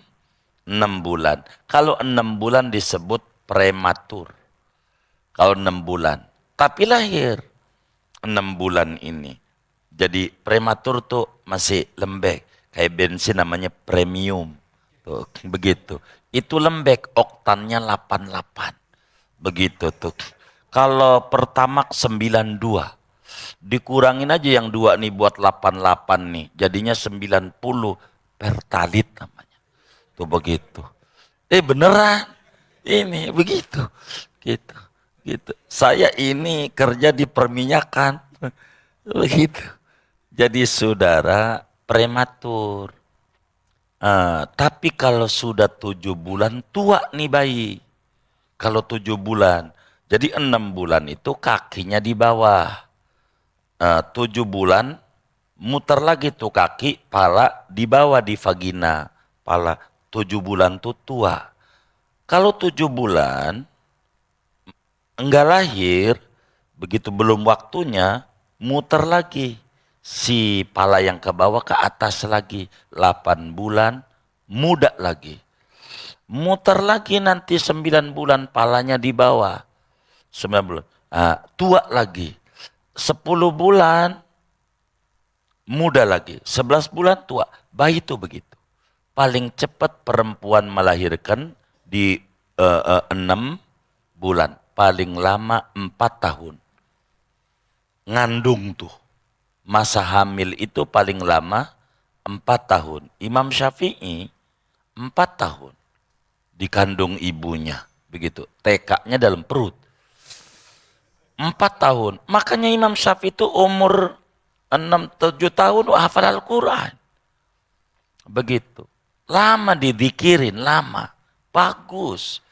bulan. Kalau 6 bulan disebut prematur. Kalau 6 bulan. Tapi lahir 6 bulan ini. Jadi prematur tuh masih lembek. Kayak bensin namanya premium. Tuh, begitu. Itu lembek, oktannya 88. Begitu tuh. Kalau Pertamax 92. Dikurangin aja yang 2 nih buat 88 nih. Jadinya 90 Pertalite namanya. Tuh begitu. Beneran. Ini begitu. Gitu. Gitu. Saya ini kerja di perminyakan. Begitu. Jadi saudara prematur. Tapi kalau sudah 7 bulan tua nih bayi. Kalau 7 bulan. Jadi 6 bulan itu kakinya di bawah. 7 bulan muter lagi tuh kaki, pala di bawah di vagina. Pala 7 bulan tuh tua. Kalau 7 bulan enggak lahir, begitu belum waktunya, muter lagi. Si pala yang ke bawah ke atas lagi. 8 bulan, muda lagi. Muter lagi nanti 9 bulan palanya di bawah. 9 bulan. Tua lagi. 10 bulan, muda lagi. 11 bulan tua. Bayi itu begitu. Paling cepat perempuan melahirkan di 6 bulan. Paling lama 4 tahun. Ngandung tuh. Masa hamil itu paling lama 4 tahun. Imam Syafi'i 4 tahun. Dikandung ibunya. Begitu. TK-nya dalam perut. 4 tahun. Makanya Imam Syafi'i itu umur 6-7 tahun hafal Al-Quran. Begitu. Lama didikirin, lama. Bagus.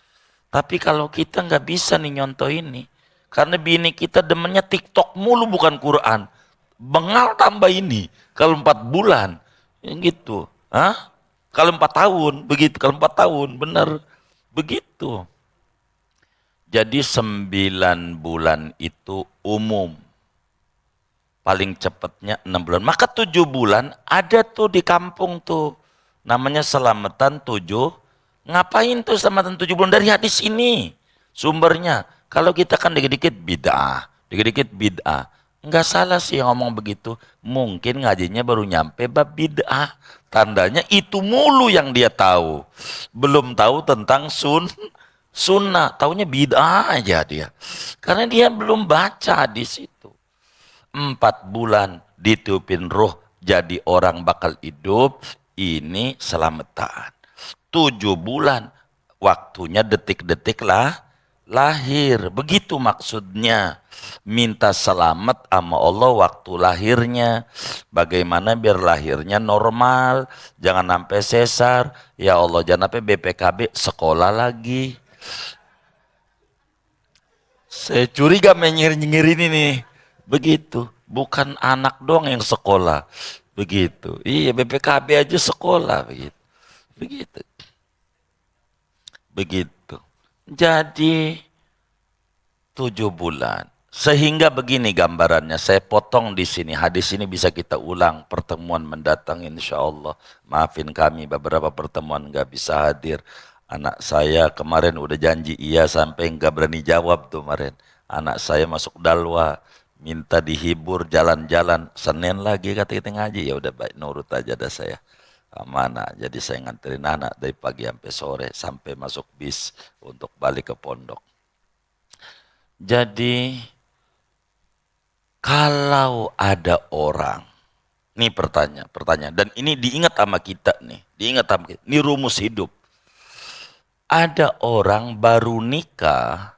Tapi kalau kita nggak bisa nih nyontoh ini. Karena bini kita demennya TikTok mulu bukan Quran. Bengal tambah ini. Kalau 4 bulan. Gitu. Hah? Kalau 4 tahun. Begitu. Kalau 4 tahun. Benar. Begitu. Jadi 9 bulan itu umum. Paling cepatnya 6 bulan. Maka 7 bulan ada tuh di kampung tuh. Namanya selamatan 7. Ngapain tuh selamatan 7 bulan? Dari hadis ini. Sumbernya. Kalau kita kan dikit-dikit bid'ah. Dikit-dikit bid'ah. Enggak salah sih ngomong begitu. Mungkin ngajinya baru nyampe bab bid'ah. Tandanya itu mulu yang dia tahu. Belum tahu tentang sunnah. Taunya bid'ah aja dia. Karena dia belum baca di situ. 4 bulan ditiupin ruh jadi orang bakal hidup, ini selamatan. 7 bulan waktunya detik-detik lah lahir. Begitu maksudnya. Minta selamat sama Allah waktu lahirnya. Bagaimana biar lahirnya normal, jangan sampai sesar. Ya Allah, jangan sampai BPKB sekolah lagi. Saya curiga menyengir-nyengir ini nih. Begitu, bukan anak doang yang sekolah. Begitu. Iya, BPKB aja sekolah begitu. Begitu. Begitu. Jadi 7 bulan. Sehingga begini gambarannya, saya potong di sini. Hadis ini bisa kita ulang pertemuan mendatang insya Allah. Maafin kami beberapa pertemuan nggak bisa hadir. Anak saya kemarin udah janji iya sampai nggak berani jawab tuh kemarin. Anak saya masuk dalwa, minta dihibur jalan-jalan. Senin lagi kata kita ngaji, ya udah baik nurut aja dah saya. Mana? Jadi saya nganterin anak dari pagi sampai sore sampai masuk bis untuk balik ke pondok. Jadi kalau ada orang, nih pertanyaan, dan ini diingat sama kita nih, ini rumus hidup. Ada orang baru nikah,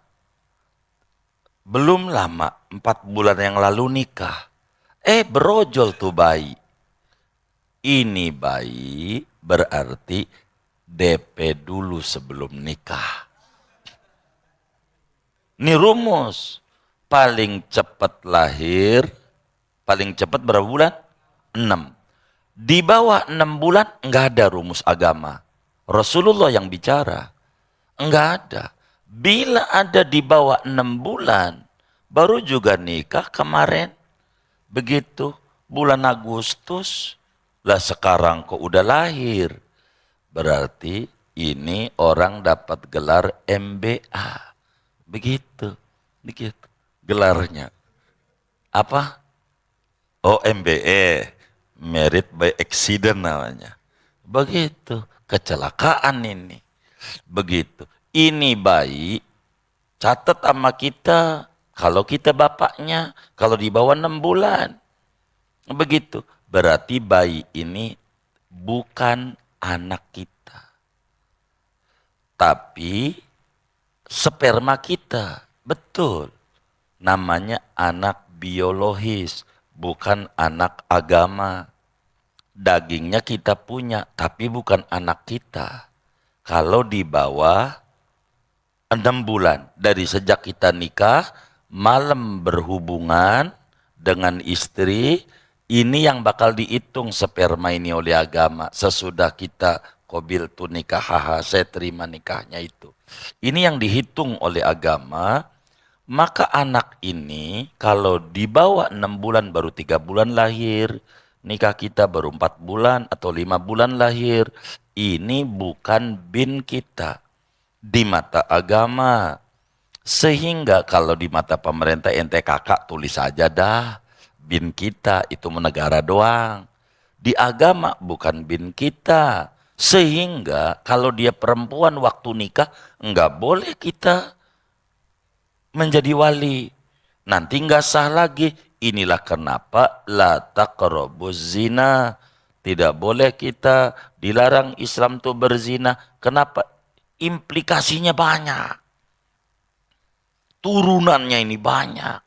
belum lama, 4 bulan yang lalu nikah, berojol tuh bayi. Ini bayi berarti DP dulu sebelum nikah. Ini rumus. Paling cepat lahir, paling cepat berapa bulan? 6. Di bawah 6 bulan enggak ada rumus agama. Rasulullah yang bicara. Enggak ada. Bila ada di bawah 6 bulan, baru juga nikah kemarin. Begitu, bulan Agustus. Lah sekarang kok udah lahir. Berarti ini orang dapat gelar MBA. Begitu. Gelarnya. Apa? Oh, MBA. Merit by accident namanya. Begitu. Kecelakaan ini. Begitu. Ini bayi, catat sama kita. Kalau kita bapaknya, kalau di bawah 6 bulan. Begitu. Berarti bayi ini bukan anak kita. Tapi sperma kita. Betul. Namanya anak biologis, bukan anak agama. Dagingnya kita punya, tapi bukan anak kita. Kalau di bawah 6 bulan, dari sejak kita nikah, malam berhubungan dengan istri, ini yang bakal dihitung sperma ini oleh agama. Sesudah kita qabil tu nikah, saya terima nikahnya itu. Ini yang dihitung oleh agama. Maka anak ini kalau dibawa 6 bulan baru 3 bulan lahir, nikah kita baru 4 bulan atau 5 bulan lahir, ini bukan bin kita di mata agama. Sehingga kalau di mata pemerintah ente kakak tulis saja dah, bin kita itu negara doang. Di agama bukan bin kita. Sehingga kalau dia perempuan waktu nikah enggak boleh kita menjadi wali. Nanti enggak sah lagi. Inilah kenapa la taqrabuz zina. Tidak boleh kita, dilarang Islam tuh berzina. Kenapa? Implikasinya banyak. Turunannya ini banyak.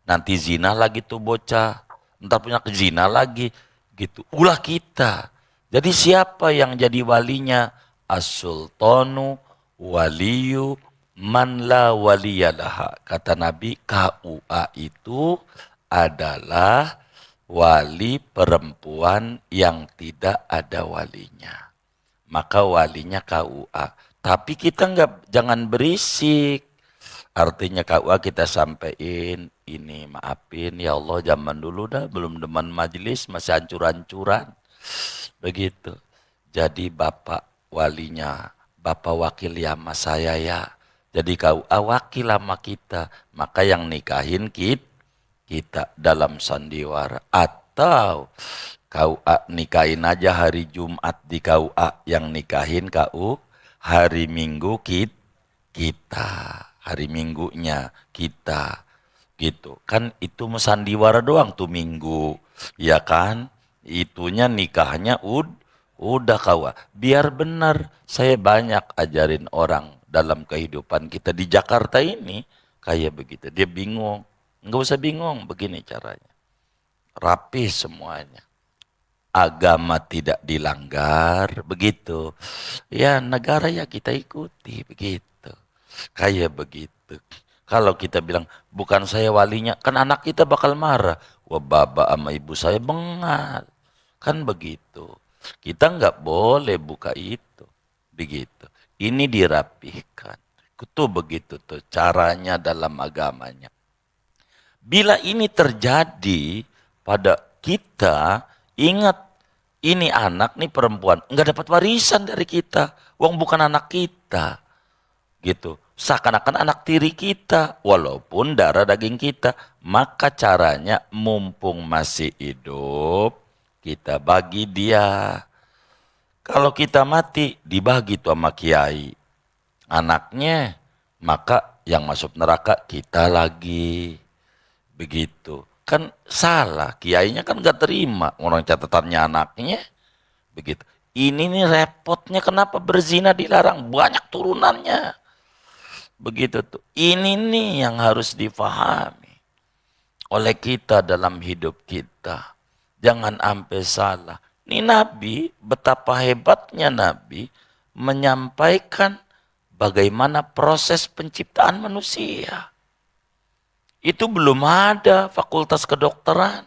Nanti zina lagi tuh bocah. Entar punya zina lagi. Gitu. Ulah kita. Jadi siapa yang jadi walinya? As-sultanu waliyu man la waliyalaha. Kata Nabi, KUA itu adalah wali perempuan yang tidak ada walinya. Maka walinya KUA. Tapi kita jangan berisik. Artinya KUA kita sampaikan, ini maafin ya Allah zaman dulu dah belum demen majelis masih hancur-hancuran. Begitu. Jadi bapak walinya, bapak wakil sama saya ya. Jadi KUA wakil sama kita. Maka yang nikahin kita dalam sandiwara. Atau KUA nikahin aja hari Jumat di KUA. Yang nikahin KU hari Minggu kita. Hari Minggunya kita. Gitu. Kan itu sandiwara doang tuh Minggu. Ya kan? Itunya nikahnya udah KUA. Biar benar. Saya banyak ajarin orang dalam kehidupan kita di Jakarta ini. Kayak begitu. Dia bingung. Nggak usah bingung. Begini caranya. Rapi semuanya. Agama tidak dilanggar. Begitu. Ya negara ya kita ikuti. Begitu. Kayak begitu. Kalau kita bilang, bukan saya walinya, kan anak kita bakal marah. Wah bapak sama ibu saya bengal. Kan begitu. Kita nggak boleh buka itu. Begitu. Ini dirapihkan. Itu begitu tuh caranya dalam agamanya. Bila ini terjadi pada kita, ingat ini anak nih perempuan, nggak dapat warisan dari kita. Wong bukan anak kita. Gitu. Seakan-akan anak tiri kita, walaupun darah daging kita. Maka caranya mumpung masih hidup, kita bagi dia. Kalau kita mati, dibagi tuh sama kiai. Anaknya, maka yang masuk neraka kita lagi. Begitu. Kan salah, kiainya kan gak terima. Orang catatannya anaknya. Begitu. Ini nih repotnya kenapa berzina dilarang. Banyak turunannya. Begitu tuh. Ini nih yang harus difahami oleh kita dalam hidup kita. Jangan sampai salah. Ini Nabi, betapa hebatnya Nabi menyampaikan bagaimana proses penciptaan manusia. Itu belum ada fakultas kedokteran.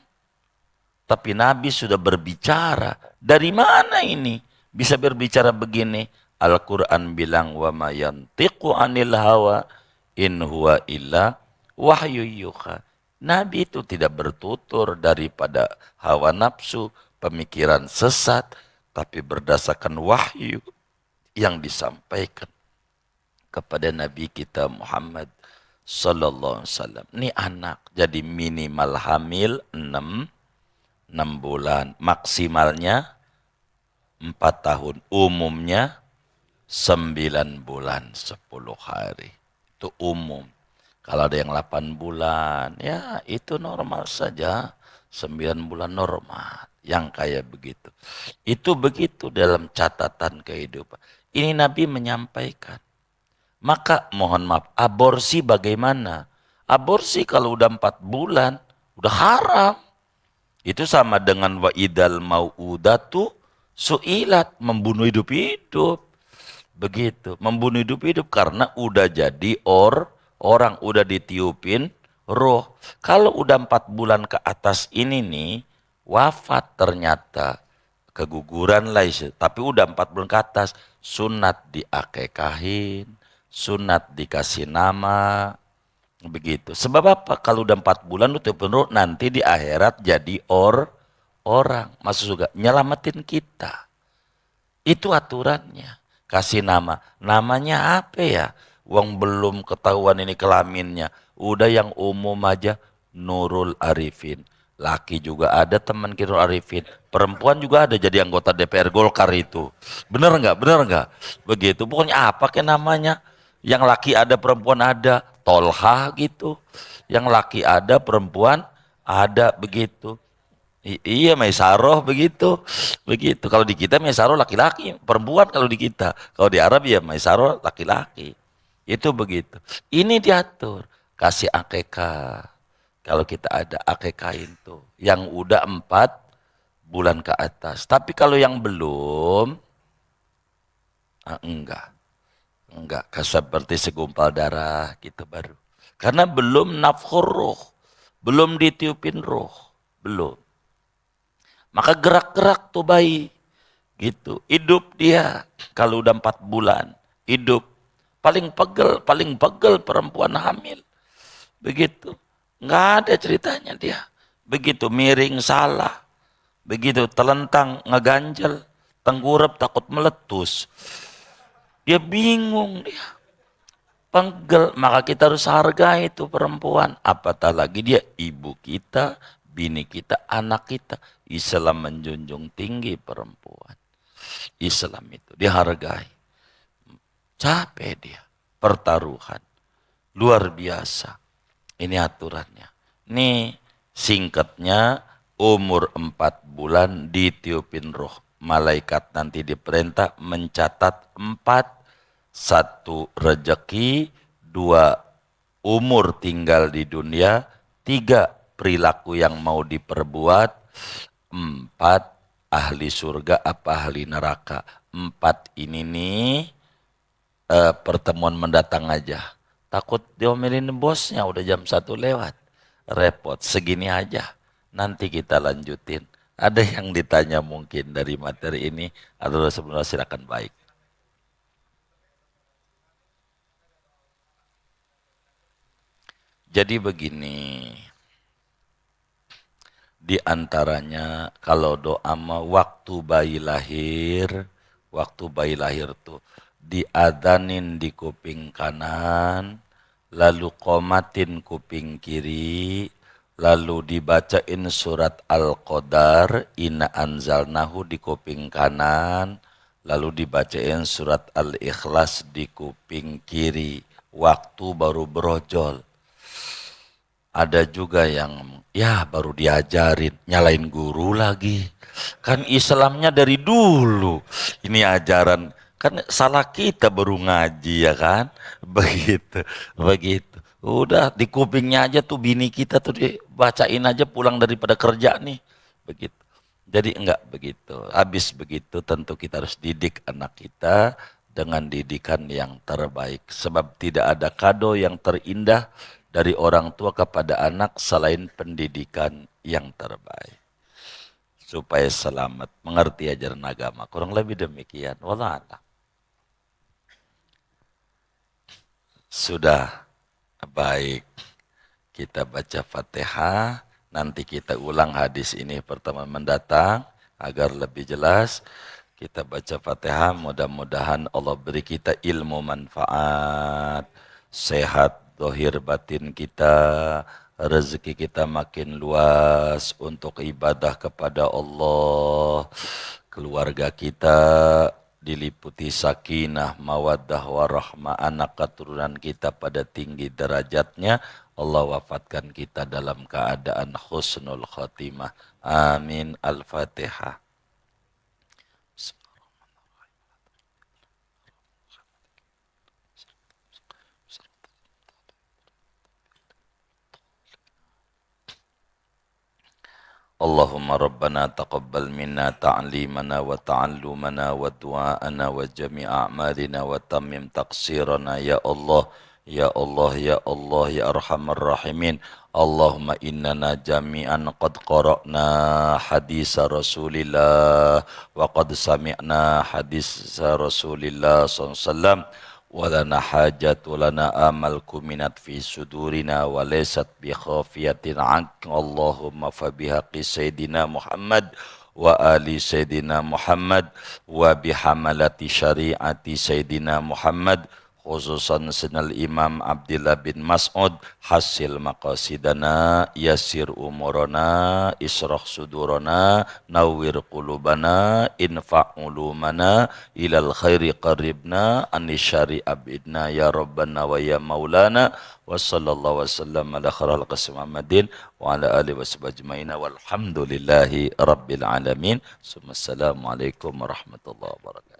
Tapi Nabi sudah berbicara. Dari mana ini bisa berbicara begini? Al-Quran bilang wa ma yantiqu anil hawa in huwa illa wahyu yuha. Nabi itu tidak bertutur daripada hawa nafsu, pemikiran sesat, tapi berdasarkan wahyu yang disampaikan kepada Nabi kita Muhammad sallallahu alaihi wasallam. Ini anak jadi minimal hamil 6 bulan, maksimalnya 4 tahun, umumnya 9 bulan 10 hari. Itu umum. Kalau ada yang 8 bulan, ya itu normal saja. 9 bulan normal. Yang kayak begitu. Itu begitu dalam catatan kehidupan. Ini Nabi menyampaikan. Maka mohon maaf, aborsi bagaimana? Aborsi kalau udah 4 bulan, udah haram. Itu sama dengan wa idal mau'udatu su'ilat, membunuh hidup-hidup. Begitu, membunuh hidup-hidup karena udah jadi orang, udah ditiupin roh. Kalau udah 4 bulan ke atas ini nih, wafat ternyata, keguguran lah isu. Tapi udah 4 bulan ke atas, sunat diakekahin, sunat dikasih nama, Begitu. Sebab apa? Kalau udah 4 bulan lu tiupin ruh, nanti di akhirat jadi orang masuk surga, nyelamatin kita. Itu aturannya. Kasih nama. Namanya apa ya? Uang belum ketahuan ini kelaminnya. Udah yang umum aja, Nurul Arifin. Laki juga ada teman kita Nurul Arifin. Perempuan juga ada jadi anggota DPR Golkar itu. Bener nggak? Bener nggak? Begitu. Pokoknya apa ke namanya? Yang laki ada, perempuan ada. Tolha gitu. Yang laki ada, perempuan ada, begitu. Iya, Maisaroh begitu. Begitu. Kalau di kita Maisaroh laki-laki, perempuan kalau di kita. Kalau di Arab ya Maisaroh laki-laki. Itu begitu. Ini diatur. Kasih akekah. Kalau kita ada akekah itu. Yang udah 4 bulan ke atas. Tapi kalau yang belum, enggak. Enggak. Seperti segumpal darah gitu baru. Karena belum nafkhur ruh. Belum ditiupin ruh. Belum. Maka gerak-gerak tuh bayi. Gitu. Hidup dia kalau udah 4 bulan. Hidup. Paling pegel perempuan hamil. Begitu. Nggak ada ceritanya dia. Begitu miring salah. Begitu telentang ngeganjel. Tengkurap takut meletus. Dia bingung dia. Pegel. Maka kita harus hargai itu perempuan. Apatah lagi dia ibu kita, bini kita, anak kita. Islam menjunjung tinggi perempuan. Islam itu dihargai. Capek dia. Pertaruhan. Luar biasa. Ini aturannya. Ini singkatnya umur 4 bulan ditiupin roh. Malaikat nanti diperintah mencatat 4. 1 rezeki, 2 umur tinggal di dunia, 3 perilaku yang mau diperbuat, 4 ahli surga apa ahli neraka. 4 ini nih pertemuan mendatang aja. Takut diomelin bosnya udah jam 1 lewat. Repot, segini aja. Nanti kita lanjutin. Ada yang ditanya mungkin dari materi ini, atau sebelumnya silakan baik. Jadi begini, di antaranya kalau doa mah waktu bayi lahir tuh diadanin di kuping kanan, lalu komatin kuping kiri, lalu dibacain surat Al-Qadar, Inna anzalnahu di kuping kanan, lalu dibacain surat Al-Ikhlas di kuping kiri, waktu baru berojol. Ada juga yang ya baru diajarin, nyalain guru lagi. Kan Islamnya dari dulu. Ini ajaran, kan salah kita baru ngaji ya kan. Begitu, begitu. Udah di kupingnya aja tuh bini kita tuh dibacain aja pulang daripada kerja nih. Begitu. Jadi enggak begitu. Habis begitu tentu kita harus didik anak kita dengan didikan yang terbaik. Sebab tidak ada kado yang terindah dari orang tua kepada anak selain pendidikan yang terbaik. Supaya selamat, mengerti ajaran agama. Kurang lebih demikian. Wallah a'lam. Sudah baik. Kita baca Fatihah. Nanti kita ulang hadis ini pertemuan mendatang agar lebih jelas. Kita baca Fatihah, mudah-mudahan Allah beri kita ilmu manfaat, sehat dohir batin kita, rezeki kita makin luas untuk ibadah kepada Allah, keluarga kita diliputi sakinah, mawaddah, warahmah, anak keturunan kita pada tinggi derajatnya. Allah wafatkan kita dalam keadaan husnul khotimah. Amin. Al-Fatihah. Allahumma rabbana taqabbal minna ta'limana wa ta'allumana wa du'aana wa jami'a a'malina wa tammim taqsirana ya Allah ya Allah ya Allah ya arhamar rahimin. Allahumma innana jami'an qad qara'na hadisa Rasulillah wa qad sami'na hadisa Rasulillah sallallahu alaihi wasallam ولنا حاجة ولنا آمل كمنت في صدورنا وليست بخافية عنك اللهم فبحق سيدنا محمد وآل سيدنا محمد وبحملة شريعة سيدنا محمد khususan senal Imam Abdullah bin Mas'ud hasil maqasidana yasir umurana israh sudurana nawwir qulubana infa' ulumana ilal khairi qaribna anisyari abidna ya rabbana wa ya maulana wa sallallahu wasallam ala kharal qasim Muhammadin wa ala alihi wa sahbihi ajmaina walhamdulillahi rabbil alamin. Assalamualaikum warahmatullahi wabarakatuh.